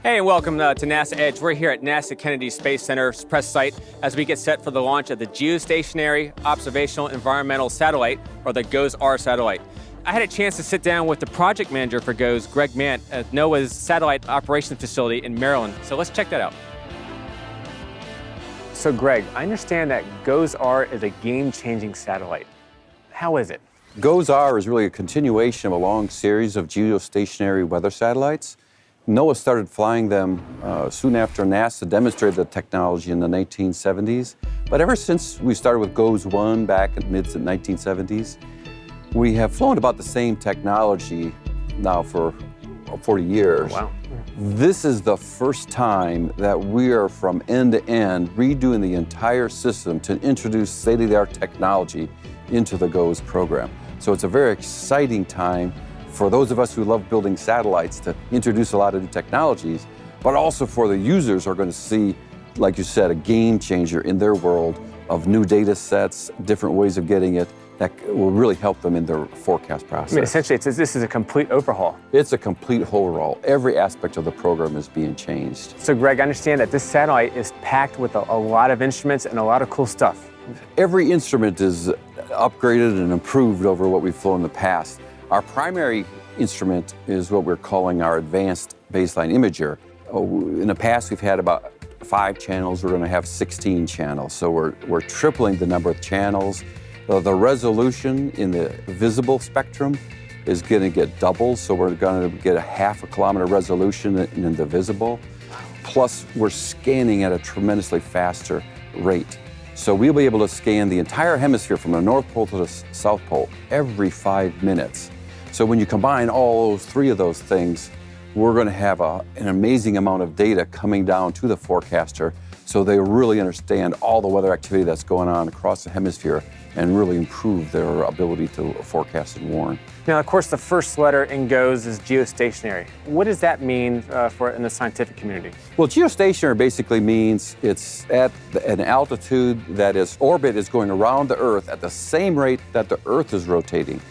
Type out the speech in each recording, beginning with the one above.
Hey, and welcome to NASA Edge. We're here at NASA Kennedy Space Center's press site as we get set for the launch of the Geostationary Observational Environmental Satellite, or the GOES-R satellite. I had a chance to sit down with the project manager for GOES, Greg Mant, at NOAA's Satellite Operations Facility in Maryland. So let's check that out. So Greg, I understand that GOES-R is a game-changing satellite. How is it? GOES-R is really a continuation of a long series of geostationary weather satellites. NOAA started flying them soon after NASA demonstrated the technology in the 1970s. But ever since we started with GOES-1 back in the mid-1970s, we have flown about the same technology now for 40 years. Oh, wow. This is the first time that we are from end to end redoing the entire system to introduce state-of-the-art technology into the GOES program. So it's a very exciting time for those of us who love building satellites to introduce a lot of new technologies, but also for the users who are going to see, like you said, a game changer in their world of new data sets, different ways of getting it that will really help them in their forecast process. I mean, essentially, this is a complete overhaul. It's a complete overhaul. Every aspect of the program is being changed. So Greg, I understand that this satellite is packed with a lot of instruments and a lot of cool stuff. Every instrument is upgraded and improved over what we've flown in the past. Our primary instrument is what we're calling our Advanced Baseline Imager. In the past, we've had about 5 channels. We're going to have 16 channels. So we're tripling the number of channels. The resolution in the visible spectrum is going to get doubled. So we're going to get a ½ kilometer resolution in the visible. Plus, we're scanning at a tremendously faster rate. So we'll be able to scan the entire hemisphere from the North Pole to the South Pole every 5 minutes. So when you combine all 3 of those things, we're going to have an amazing amount of data coming down to the forecaster so they really understand all the weather activity that's going on across the hemisphere and really improve their ability to forecast and warn. Now, of course, the first letter in GOES is geostationary. What does that mean in the scientific community? Well, geostationary basically means it's at an altitude that its orbit is going around the Earth at the same rate that the Earth is rotating.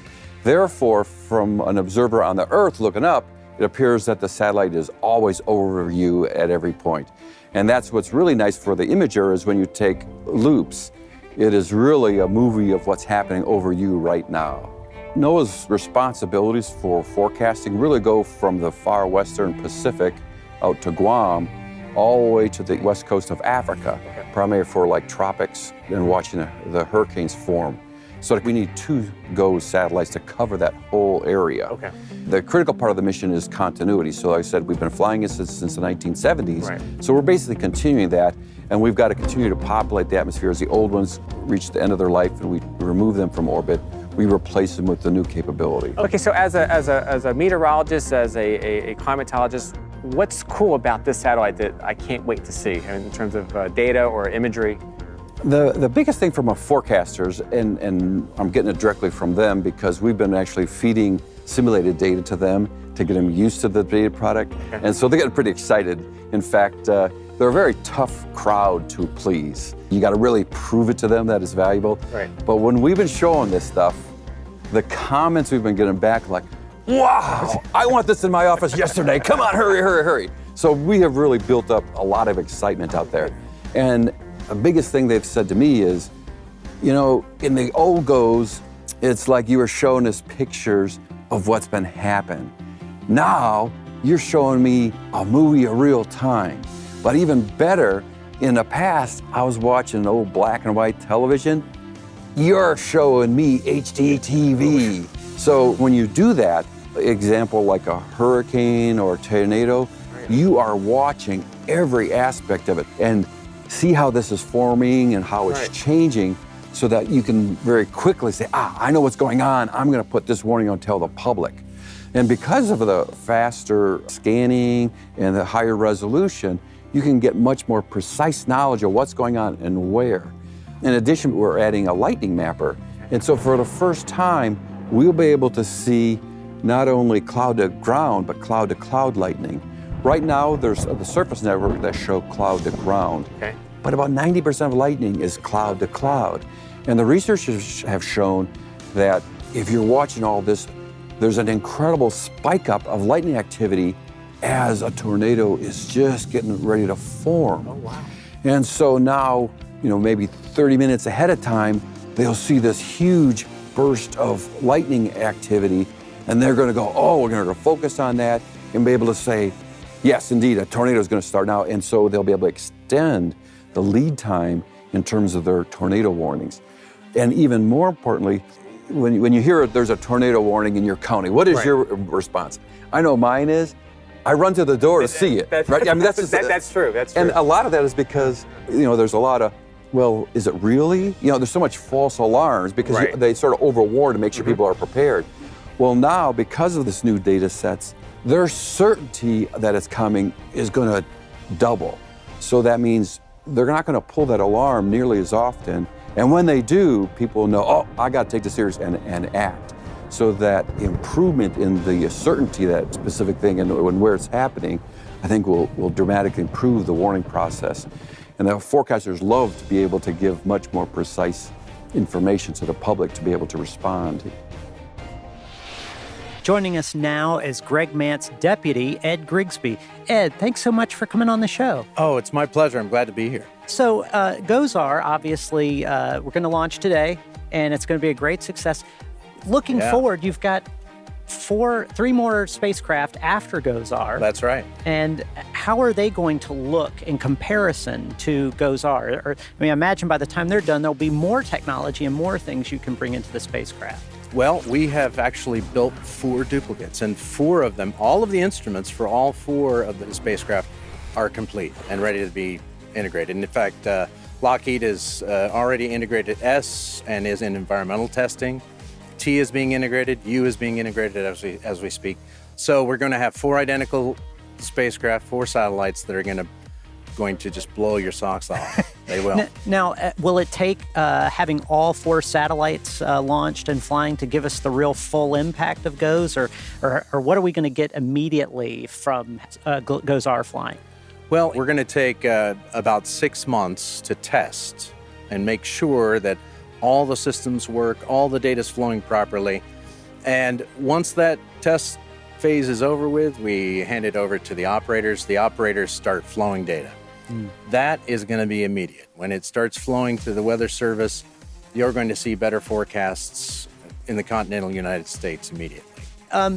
Therefore, from an observer on the Earth looking up, it appears that the satellite is always over you at every point. And that's what's really nice for the imager is when you take loops, it is really a movie of what's happening over you right now. NOAA's responsibilities for forecasting really go from the far western Pacific out to Guam, all the way to the west coast of Africa, primarily for like tropics and watching the hurricanes form. So we need 2 GOES satellites to cover that whole area. Okay. The critical part of the mission is continuity. So like I said, we've been flying it since the 1970s. Right. So we're basically continuing that, and we've got to continue to populate the atmosphere as the old ones reach the end of their life and we remove them from orbit. We replace them with the new capability. Okay, so as a meteorologist, as a climatologist, what's cool about this satellite that I can't wait to see in terms of data or imagery? The biggest thing from our forecasters, and I'm getting it directly from them because we've been actually feeding simulated data to them to get them used to the data product. Okay. And so they're getting pretty excited. In fact, they're a very tough crowd to please. You got to really prove it to them that it's valuable. Right. But when we've been showing this stuff, the comments we've been getting back like, wow, I want this in my office yesterday. Come on, hurry, hurry, hurry. So we have really built up a lot of excitement out there. And the biggest thing they've said to me is, you know, in the old GOES, it's like you were showing us pictures of what's been happening. Now, you're showing me a movie of real time. But even better, in the past, I was watching old black and white television. You're showing me HD TV. So when you do that, example like a hurricane or a tornado, you are watching every aspect of it and see how this is forming and how it's changing so that you can very quickly say, I know what's going on. I'm going to put this warning on tell the public. And because of the faster scanning and the higher resolution, you can get much more precise knowledge of what's going on and where. In addition, we're adding a lightning mapper. And so for the first time, we'll be able to see not only cloud to ground, but cloud to cloud lightning. Right now, there's the surface network that show cloud to ground. Okay. But about 90% of lightning is cloud to cloud. And the researchers have shown that if you're watching all this, there's an incredible spike up of lightning activity as a tornado is just getting ready to form. Oh, wow. And so now, maybe 30 minutes ahead of time, they'll see this huge burst of lightning activity, and they're gonna go, oh, we're gonna focus on that and be able to say, yes, indeed, a tornado is gonna start now. And so they'll be able to extend the lead time in terms of their tornado warnings. And even more importantly, when you hear there's a tornado warning in your county, what is your response? I know mine is, I run to the door to see it. Right? I mean, that's true. That's true. And a lot of that is because, there's a lot of, well, is it really? There's so much false alarms because they sort of overwarn to make sure people are prepared. Well, now, because of this new data sets, their certainty that it's coming is going to double. So that means they're not going to pull that alarm nearly as often. And when they do, people know, oh, I got to take this serious and act. So that improvement in the certainty that specific thing and where it's happening, I think will dramatically improve the warning process. And the forecasters love to be able to give much more precise information to the public to be able to respond. Joining us now is Greg Mant's deputy, Ed Grigsby. Ed, thanks so much for coming on the show. Oh, it's my pleasure. I'm glad to be here. So GOES-R, obviously, we're going to launch today, and it's going to be a great success. Looking forward, you've got three more spacecraft after GOES-R. That's right. And how are they going to look in comparison to GOES-R? I imagine by the time they're done, there'll be more technology and more things you can bring into the spacecraft. Well, we have actually built 4 duplicates, and 4 of them, all of the instruments for all 4 of the spacecraft are complete and ready to be integrated. And in fact, Lockheed has already integrated S and is in environmental testing. T is being integrated, U is being integrated as we speak. So we're going to have 4 identical spacecraft, 4 satellites that are going to just blow your socks off. They will. Now, will it take having all 4 satellites launched and flying to give us the real full impact of GOES, or what are we going to get immediately from GOES-R flying? Well, we're going to take about 6 months to test and make sure that all the systems work, all the data's flowing properly. And once that test phase is over with, we hand it over to the operators. The operators start flowing data. That is going to be immediate. When it starts flowing to the Weather Service, you're going to see better forecasts in the continental United States immediately.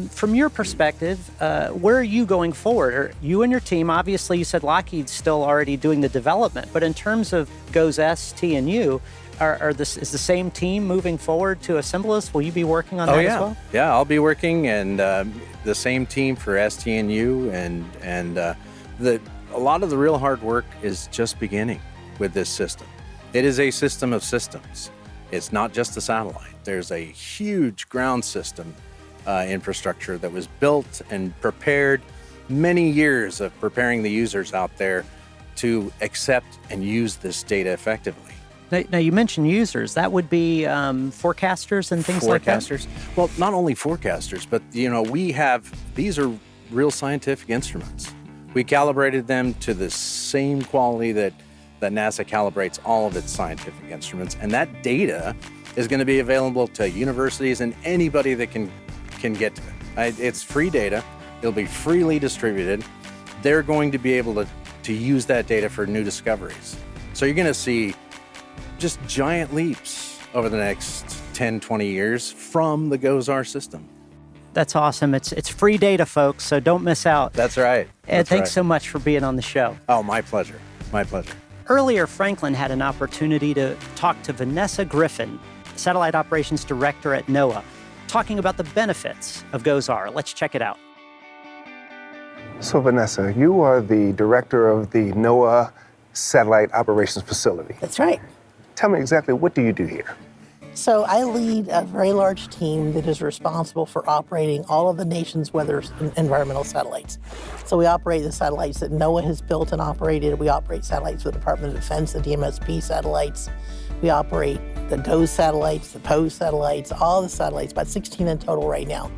From your perspective, where are you going forward? Are you and your team, obviously you said Lockheed's still already doing the development, but in terms of GOES-S, T, and U, is the same team moving forward to assemble this? Will you be working on that as well? Yeah, I'll be working, and the same team for S, T, and U, and a lot of the real hard work is just beginning with this system. It is a system of systems. It's not just a satellite. There's a huge ground system infrastructure that was built and prepared, many years of preparing the users out there to accept and use this data effectively. Now you mentioned users. That would be forecasters and things like that? Forecasters. Well, not only forecasters, but these are real scientific instruments. We calibrated them to the same quality that NASA calibrates all of its scientific instruments, and that data is going to be available to universities and anybody that can get to it. It's free data. It'll be freely distributed. They're going to be able to use that data for new discoveries. So you're going to see just giant leaps over the next 10, 20 years from the GOES-R system. That's awesome. It's free data, folks, so don't miss out. That's right. Ed, thanks so much for being on the show. Oh, my pleasure. My pleasure. Earlier, Franklin had an opportunity to talk to Vanessa Griffin, Satellite Operations Director at NOAA, talking about the benefits of GOES-R. Let's check it out. So, Vanessa, you are the director of the NOAA Satellite Operations Facility. That's right. Tell me exactly, what do you do here? So I lead a very large team that is responsible for operating all of the nation's weather and environmental satellites. So we operate the satellites that NOAA has built and operated. We operate satellites for the Department of Defense, the DMSP satellites. We operate the GOES satellites, the POES satellites, all the satellites, about 16 in total right now.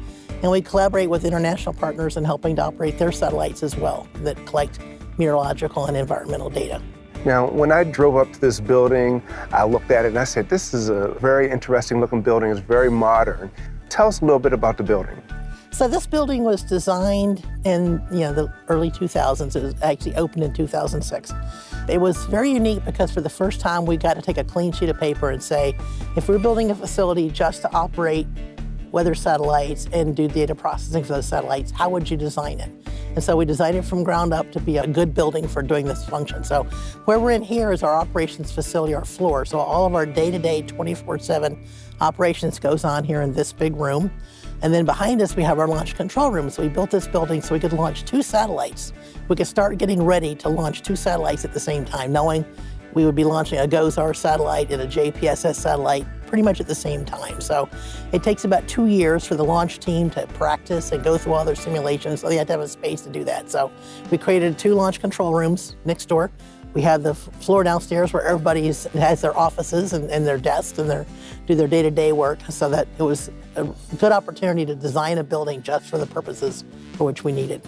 And we collaborate with international partners in helping to operate their satellites as well that collect meteorological and environmental data. Now, when I drove up to this building, I looked at it and I said, this is a very interesting looking building. It's very modern. Tell us a little bit about the building. So this building was designed in the early 2000s. It was actually opened in 2006. It was very unique because for the first time we got to take a clean sheet of paper and say, if we're building a facility just to operate weather satellites and do data processing for those satellites, how would you design it? And so we designed it from ground up to be a good building for doing this function. So where we're in here is our operations facility, our floor. So all of our day-to-day 24/7 operations goes on here in this big room. And then behind us, we have our launch control room. So we built this building so we could launch 2 satellites. We could start getting ready to launch 2 satellites at the same time, knowing we would be launching a GOES-R satellite and a JPSS satellite pretty much at the same time. So it takes about 2 years for the launch team to practice and go through all their simulations, so they have to have a space to do that. So we created 2 launch control rooms next door. We have the floor downstairs where everybody has their offices and their desks and do their day-to-day work, so that it was a good opportunity to design a building just for the purposes for which we needed.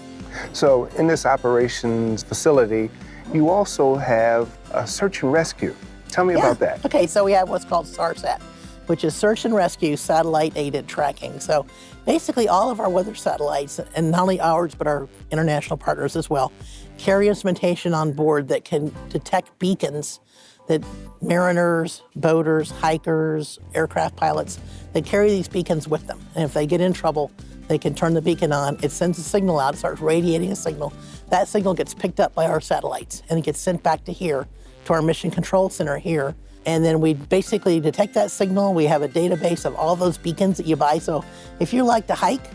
So in this operations facility, you also have a search and rescue. Tell me about that. Okay, so we have what's called SARSAT, which is Search and Rescue Satellite Aided Tracking. So basically all of our weather satellites, and not only ours, but our international partners as well, carry instrumentation on board that can detect beacons that mariners, boaters, hikers, aircraft pilots, they carry these beacons with them. And if they get in trouble, they can turn the beacon on. It sends a signal out, it starts radiating a signal. That signal gets picked up by our satellites and it gets sent back to here, to our mission control center here. And then we basically detect that signal. We have a database of all those beacons that you buy. So if you like to hike,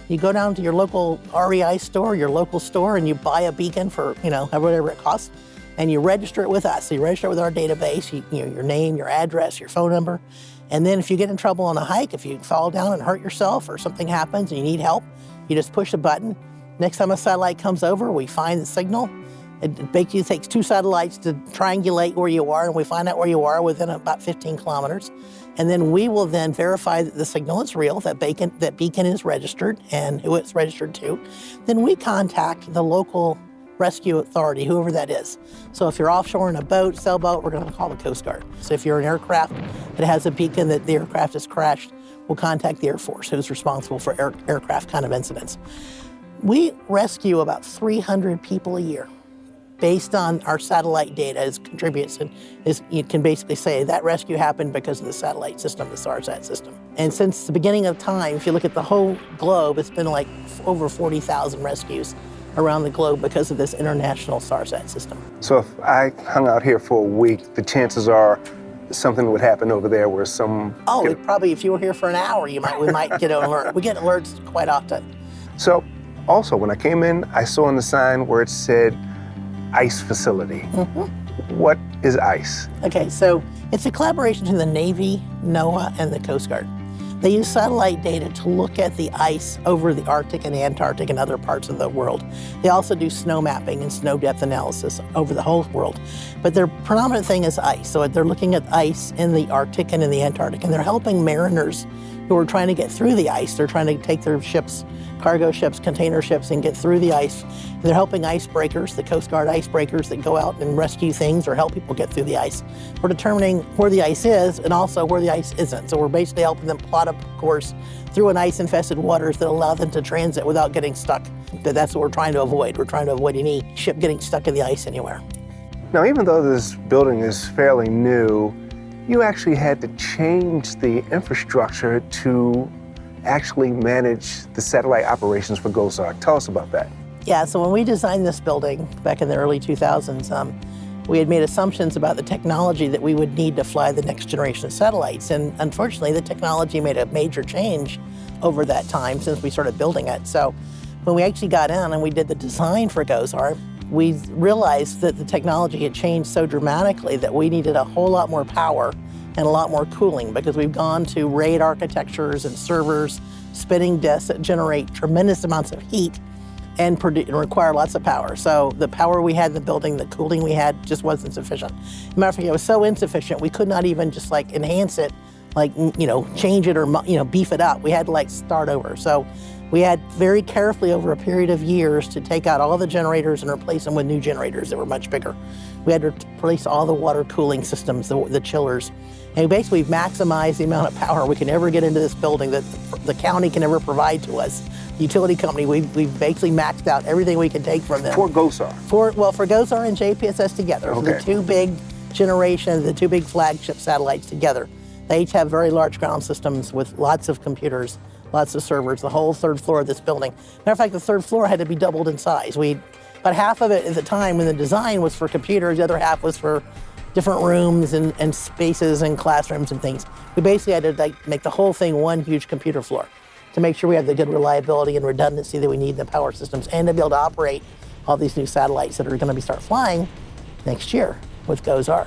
you go down to your local REI store, your local store, and you buy a beacon for, whatever it costs, and you register it with us. So you register it with our database, your name, your address, your phone number. And then if you get in trouble on a hike, if you fall down and hurt yourself or something happens and you need help, you just push a button. Next time a satellite comes over, we find the signal. It basically takes 2 satellites to triangulate where you are, and we find out where you are within about 15 kilometers. And then we will then verify that the signal is real, that beacon is registered and who it's registered to. Then we contact the local rescue authority, whoever that is. So if you're offshore in a boat, sailboat, we're going to call the Coast Guard. So if you're an aircraft that has a beacon that the aircraft has crashed, we'll contact the Air Force, who's responsible for aircraft kind of incidents. We rescue about 300 people a year based on our satellite data as contributes. And you can basically say that rescue happened because of the satellite system, the SARSAT system. And since the beginning of time, if you look at the whole globe, it's been like over 40,000 rescues around the globe because of this international SARSAT system. So if I hung out here for a week, the chances are something would happen over there where some... Probably if you were here for an hour, we might get an alert. We get alerts quite often. So also when I came in, I saw on the sign where it said ICE facility. Mm-hmm. What is ICE? Okay, so it's a collaboration between the Navy, NOAA, and the Coast Guard. They use satellite data to look at the ice over the Arctic and the Antarctic and other parts of the world. They also do snow mapping and snow depth analysis over the whole world. But their predominant thing is ice. So they're looking at ice in the Arctic and in the Antarctic, and they're helping mariners who are trying to get through the ice. They're trying to take their ships, cargo ships, container ships, and get through the ice. They're helping icebreakers, the Coast Guard icebreakers that go out and rescue things or help people get through the ice. We're determining where the ice is and also where the ice isn't. So we're basically helping them plot a course through an ice-infested waters that allow them to transit without getting stuck. That's what we're trying to avoid. We're trying to avoid any ship getting stuck in the ice anywhere. Now, even though this building is fairly new, you actually had to change the infrastructure to actually manage the satellite operations for GOES-R. Tell us about that. Yeah, so when we designed this building back in the early 2000s, we had made assumptions about the technology that we would need to fly the next generation of satellites. And unfortunately, the technology made a major change over that time since we started building it. So when we actually got in and we did the design for GOES-R, we realized that the technology had changed so dramatically that we needed a whole lot more power and a lot more cooling, because we've gone to RAID architectures and servers, spinning disks that generate tremendous amounts of heat and require lots of power. So the power we had in the building, the cooling we had just wasn't sufficient. As a matter of fact, it was so insufficient, we could not even just enhance it, change it or beef it up. We had to start over. So we had very carefully over a period of years to take out all the generators and replace them with new generators that were much bigger. We had to replace all the water cooling systems, the chillers. And basically maximize the amount of power we can ever get into this building that the county can ever provide to us utility company. We've basically maxed out everything we can take from them. For GOSAR. For GOSAR and JPSS together. So the Okay. two big generations, the two big flagship satellites together. They each have very large ground systems with lots of computers, lots of servers, the whole third floor of this building. Matter of fact, the third floor had to be doubled in size. About half of it at the time when the design was for computers, the other half was for different rooms and spaces and classrooms and things. We basically had to make the whole thing one huge computer floor to make sure we have the good reliability and redundancy that we need in the power systems and to be able to operate all these new satellites that are going to start flying next year with GOSAR.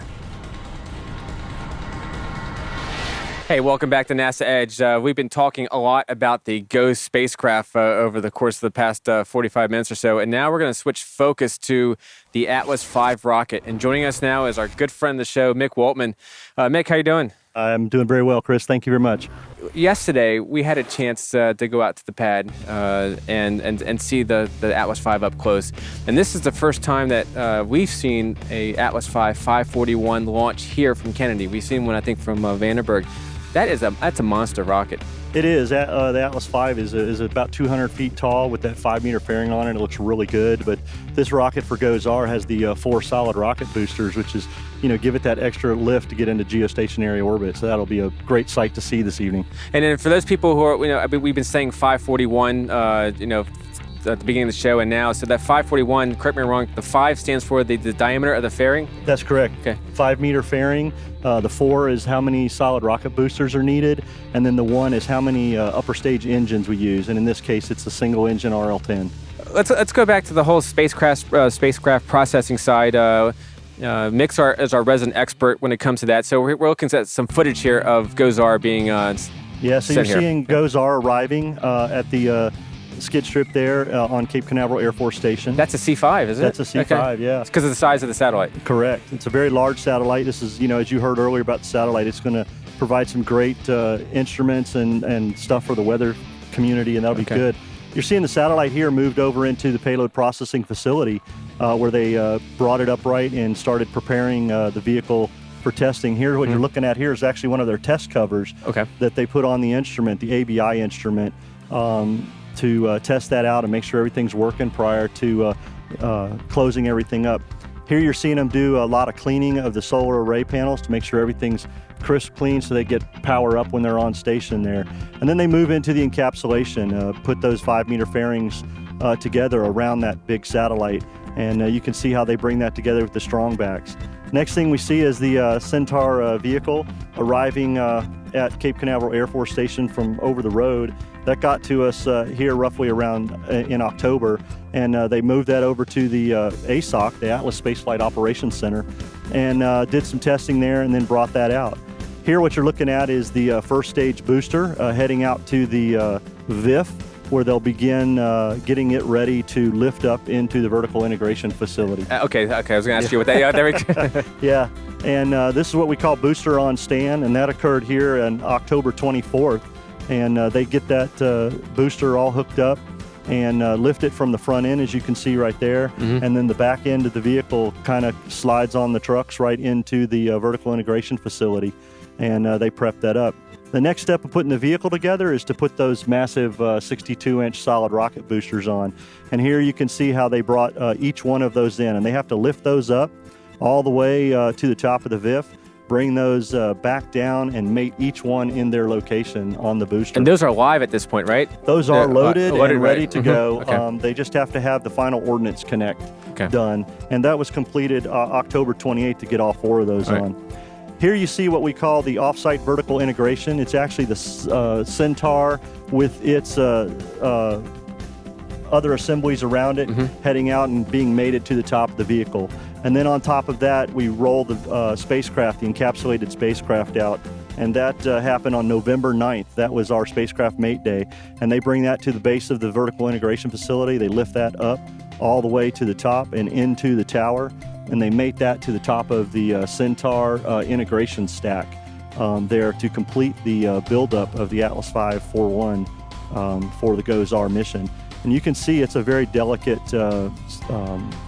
Hey, welcome back to NASA Edge. We've been talking a lot about the GOES spacecraft over the course of the past 45 minutes or so, and now we're going to switch focus to the Atlas V rocket. And joining us now is our good friend of the show, Mick Waltman. Mick, how you doing? I'm doing very well, Chris. Thank you very much. Yesterday, we had a chance to go out to the pad and see the Atlas V up close. And this is the first time that we've seen a Atlas V 541 launch here from Kennedy. We've seen one, I think, from Vandenberg. That's a monster rocket. It is. The Atlas V is about 200 feet tall with that 5-meter fairing on it. It looks really good. But this rocket for GOSAR has the 4 solid rocket boosters, which is, give it that extra lift to get into geostationary orbit. So that'll be a great sight to see this evening. And then for those people who are, we've been saying 541, at the beginning of the show and now. So that 541, correct me if I'm wrong, the 5 stands for the diameter of the fairing? That's correct. Okay. 5-meter fairing. The 4 is how many solid rocket boosters are needed. And then the 1 is how many upper stage engines we use. And in this case, it's a single engine RL-10. Let's go back to the whole spacecraft processing side. Mick is our resident expert when it comes to that. So we're looking at some footage here of GOSAR being Yeah, so you're here. seeing GOSAR arriving at the skid strip there on Cape Canaveral Air Force Station. That's a C5, isn't it? That's a C5, yeah. It's because of the size of the satellite. Correct. It's a very large satellite. This is, as you heard earlier about the satellite, it's going to provide some great instruments and stuff for the weather community, and that'll be good. You're seeing the satellite here moved over into the payload processing facility where they brought it upright and started preparing the vehicle for testing. Here, what you're looking at here is actually one of their test covers that they put on the instrument, the ABI instrument, to test that out and make sure everything's working prior to closing everything up. Here you're seeing them do a lot of cleaning of the solar array panels to make sure everything's crisp clean so they get power up when they're on station there. And then they move into the encapsulation, put those 5-meter fairings together around that big satellite. And you can see how they bring that together with the strong backs. Next thing we see is the Centaur vehicle arriving at Cape Canaveral Air Force Station from over the road. That got to us here roughly around in October, and they moved that over to the ASOC, the Atlas Spaceflight Operations Center, and did some testing there and then brought that out. Here what you're looking at is the first stage booster heading out to the VIF, where they'll begin getting it ready to lift up into the vertical integration facility. Okay, I was going to ask you what that. Yeah, there we go. Yeah, and this is what we call booster on stand, and that occurred here on October 24th. And they get that booster all hooked up and lift it from the front end, as you can see right there. And then the back end of the vehicle kind of slides on the trucks right into the vertical integration facility, and they prep that up. The next step of putting the vehicle together is to put those massive 62-inch solid rocket boosters on. And here you can see how they brought each one of those in, and they have to lift those up all the way to the top of the VIF, bring those back down and mate each one in their location on the booster. And those are live at this point, right? Those are loaded and ready right. to go. Okay. They just have to have the final ordnance connect done. And that was completed October 28th to get all 4 of those on. Here you see what we call the off-site vertical integration. It's actually the Centaur with its other assemblies around it heading out and being mated to the top of the vehicle. And then on top of that, we roll the spacecraft, the encapsulated spacecraft out. And that happened on November 9th. That was our spacecraft mate day. And they bring that to the base of the vertical integration facility. They lift that up all the way to the top and into the tower. And they mate that to the top of the Centaur integration stack there to complete the buildup of the Atlas V 41 for the GOSAR mission. And you can see it's a very delicate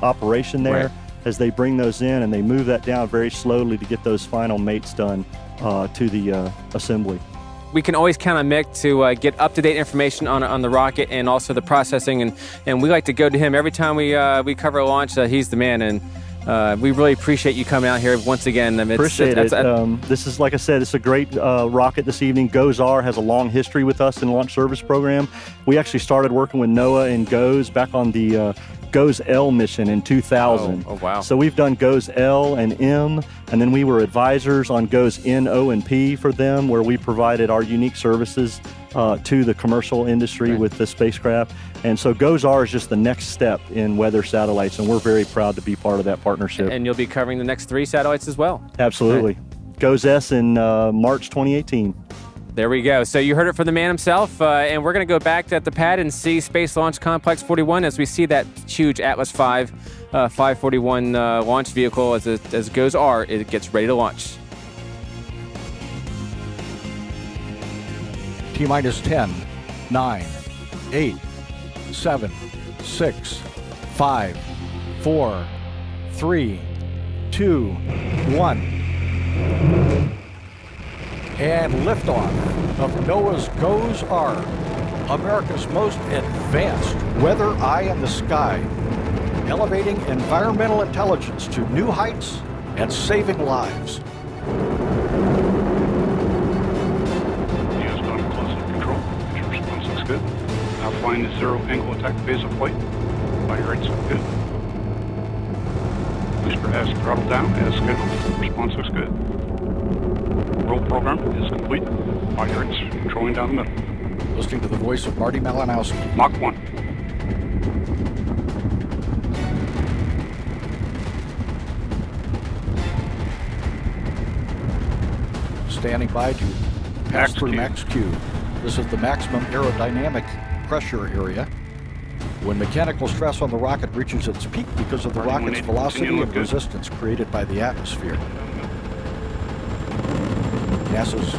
operation there. As they bring those in and they move that down very slowly to get those final mates done to the assembly. we can always count on Mick to get up-to-date information on the rocket and also the processing, and we like to go to him every time we cover a launch. He's the man, and we really appreciate you coming out here once again. I mean, Appreciate it. This is, like I said, it's a great rocket this evening. GOES-R has a long history with us in the launch service program. We actually started working with NOAA and GOES back on the GOES-L mission in 2000. Oh, wow. So we've done GOES-L and M, and then we were advisors on GOES-N, O, and P for them, where we provided our unique services to the commercial industry with the spacecraft. And so GOES-R is just the next step in weather satellites, and we're very proud to be part of that partnership. And you'll be covering the next 3 satellites as well. Absolutely. GOES-S in March 2018. There we go. So you heard it from the man himself, and we're going to go back at the pad and see Space Launch Complex 41 as we see that huge Atlas V 541 launch vehicle as GOES-R, it gets ready to launch. T-minus 10, 9, 8, 7, 6, 5, 4, 3, 2, 1. And liftoff of NOAA's GOES-R, America's most advanced weather eye in the sky, elevating environmental intelligence to new heights and saving lives. Good. Now flying the zero angle attack phase of flight. Fire rates look good. Booster has throttled down as scheduled. Response looks good. Roll program is complete. Fire rates controlling down the middle. Listening to the voice of Marty Malinowski. Mach 1. Standing by to pass through Max Q. This is the maximum aerodynamic pressure area. When mechanical stress on the rocket reaches its peak because of the rocket's velocity and resistance created by the atmosphere. NASA's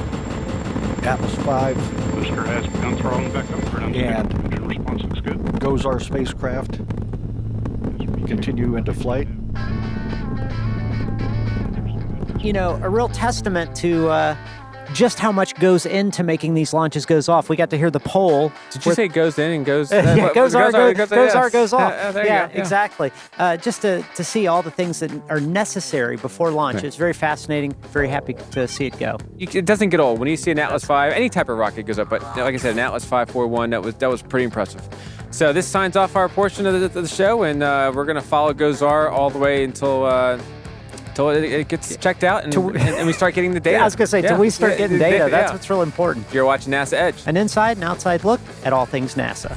Atlas V Booster has begun throttling back up. and Response looks good. GOES-R spacecraft continue into flight. You know, a real testament to just how much goes into making these launches goes off. We got to hear the poll. Did you say goes in and goes? Yeah, GOES-R goes off. There you Yeah, go. exactly. Just to see all the things that are necessary before launch. Right. It's very fascinating. Very happy to see it go. It doesn't get old when you see an Atlas V. Any type of rocket goes up, but like I said, an Atlas 541 that was pretty impressive. So this signs off our portion of the show, and we're going to follow GOES-R all the way until it gets checked out and we start getting the data. Yeah, I was going to say, till we start getting data, that's what's real important. You're watching NASA Edge. An inside and outside look at all things NASA.